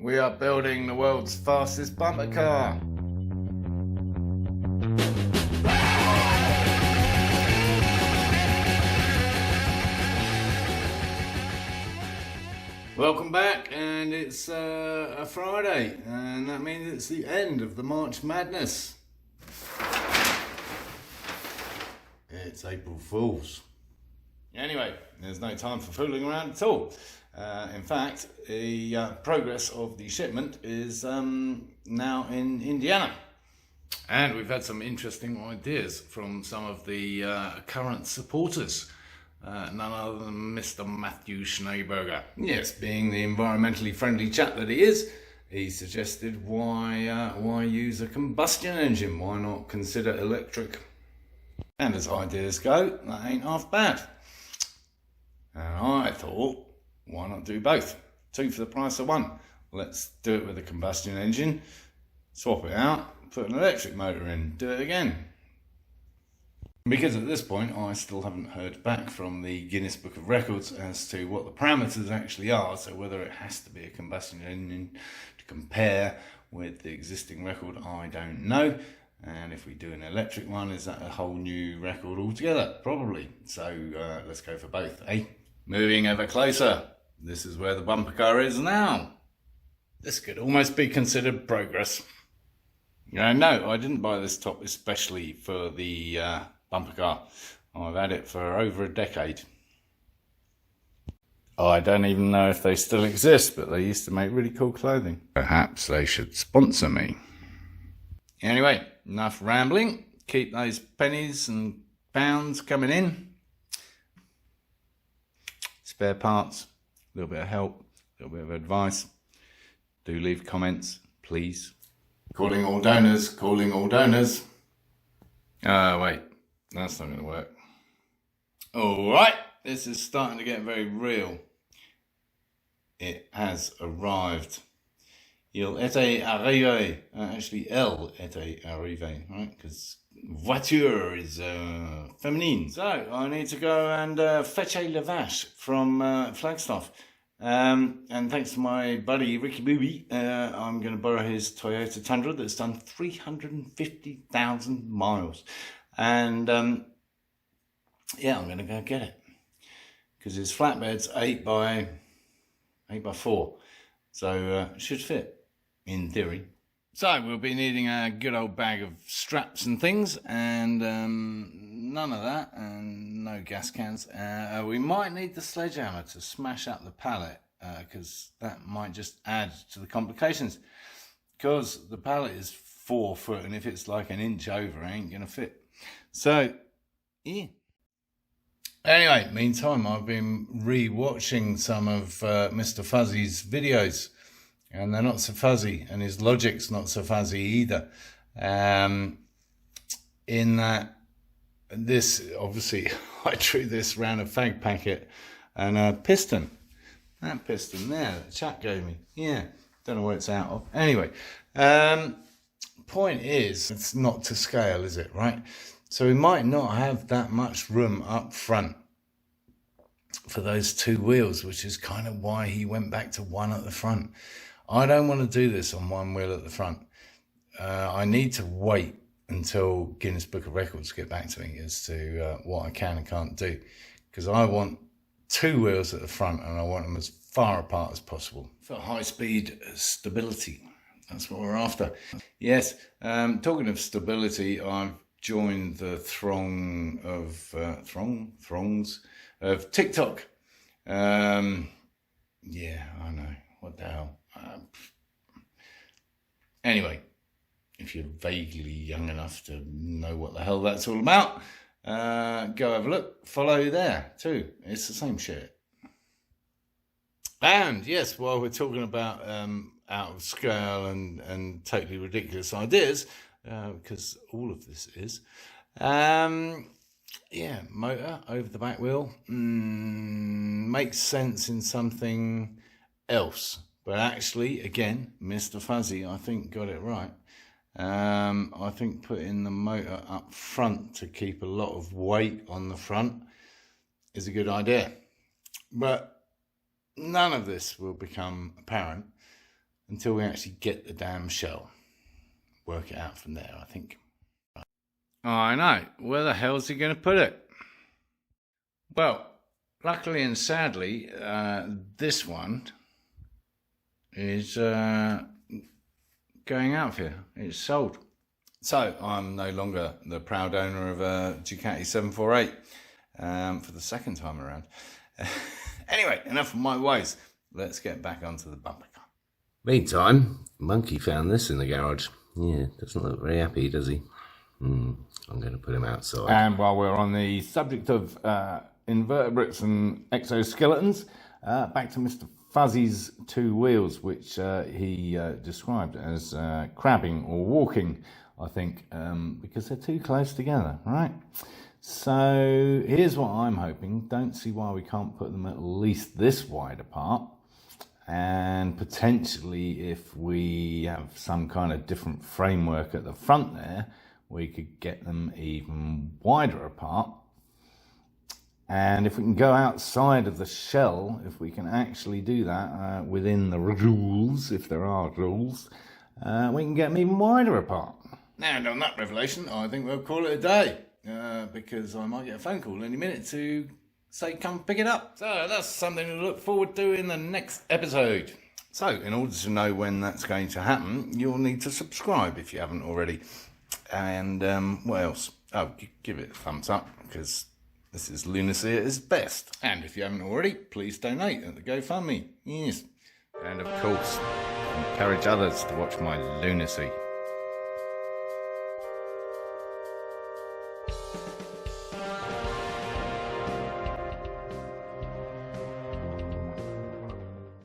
We are building the world's fastest bumper car. Welcome back, and it's a Friday, and that means it's the end of the March Madness. It's April Fool's. Anyway, there's no time for fooling around at all. In fact, the progress of the shipment is now in Indiana. And we've had some interesting ideas from some of the current supporters. None other than Mr. Matthew Schneeberger. Yes, being the environmentally friendly chap that he is, he suggested why use a combustion engine? Why not consider electric? And as ideas go, that ain't half bad. And I thought, why not do both? Two for the price of one. Let's do it with a combustion engine, swap it out, put an electric motor in, do it again. Because at this point I still haven't heard back from the Guinness Book of Records as to what the parameters actually are, so whether it has to be a combustion engine to compare with the existing record, I don't know. And if we do an electric one, is that a whole new record altogether? Probably. So let's go for both, eh? Moving ever closer. This is where the bumper car is now. This could almost be considered progress. No, I didn't buy this top especially for the bumper car. I've had it for over a decade. I don't even know if they still exist, but they used to make really cool clothing. Perhaps they should sponsor me. Anyway, enough rambling. Keep those pennies and pounds coming in. Spare parts, a little bit of help, a little bit of advice. Do leave comments, please. Calling all donors, calling all donors. Wait, that's not going to work. Alright, this is starting to get very real. It has arrived. Il était arrivé. Actually, elle était arrivée, right? Because voiture is feminine. So, I need to go and fetch a lavash from Flagstaff. And thanks to my buddy Ricky Booby, I'm going to borrow his Toyota Tundra that's done 350,000 miles. And yeah, I'm going to go get it. Because his flatbed's 8 by 4. So it should fit. In theory. So we'll be needing a good old bag of straps and things, and none of that, and no gas cans. We might need the sledgehammer to smash up the pallet, because that might just add to the complications. Because the pallet is 4 foot, and if it's like an inch over, it ain't going to fit. So, yeah. Anyway, meantime, I've been re-watching some of Mr. Fuzzy's videos. And they're not so fuzzy, and his logic's not so fuzzy either. In that, this, obviously, I drew this round a fag packet and a piston. That piston there, that chap gave me. Yeah, don't know what it's out of. Anyway, point is, it's not to scale, is it, right? So we might not have that much room up front for those 2 wheels, which is kind of why he went back to 1 at the front. I don't want to do this on 1 wheel at the front. I need to wait until Guinness Book of Records get back to me as to what I can and can't do. Because I want 2 wheels at the front, and I want them as far apart as possible. For high-speed stability. That's what we're after. Yes, talking of stability, I've joined the throngs of TikTok. Yeah, I know. What the hell? Anyway, if you're vaguely young enough to know what the hell that's all about, go have a look. Follow there too. It's the same shit. And yes, while we're talking about out of scale and totally ridiculous ideas, because all of this is, yeah, motor over the back wheel makes sense in something else. But actually, again, Mr. Fuzzy, I think, got it right. I think putting the motor up front to keep a lot of weight on the front is a good idea. But none of this will become apparent until we actually get the damn shell. Work it out from there, I think. I know. Where the hell's he going to put it? Well, luckily and sadly, this one is going out here. It's sold. So I'm no longer the proud owner of a Ducati 748 for the second time around. Anyway, enough of my woes. Let's get back onto the bumper car. Meantime, Monkey found this in the garage. Yeah, doesn't look very happy, does he? I'm going to put him outside. And while we're on the subject of invertebrates and exoskeletons, back to Mr. Fuzzy's two wheels, which he described as crabbing or walking, I think, because they're too close together, right? So here's what I'm hoping. Don't see why we can't put them at least this wide apart. And potentially, if we have some kind of different framework at the front there, we could get them even wider apart. And if we can go outside of the shell, if we can actually do that within the rules, if there are rules, we can get them even wider apart. And on that revelation, I think we'll call it a day, because I might get a phone call any minute to say come pick it up. So that's something to look forward to in the next episode. So in order to know when that's going to happen, you'll need to subscribe if you haven't already. And what else? Oh, give it a thumbs up, because this is lunacy at its best. And if you haven't already, please donate at the GoFundMe. Yes. And of course, encourage others to watch my lunacy.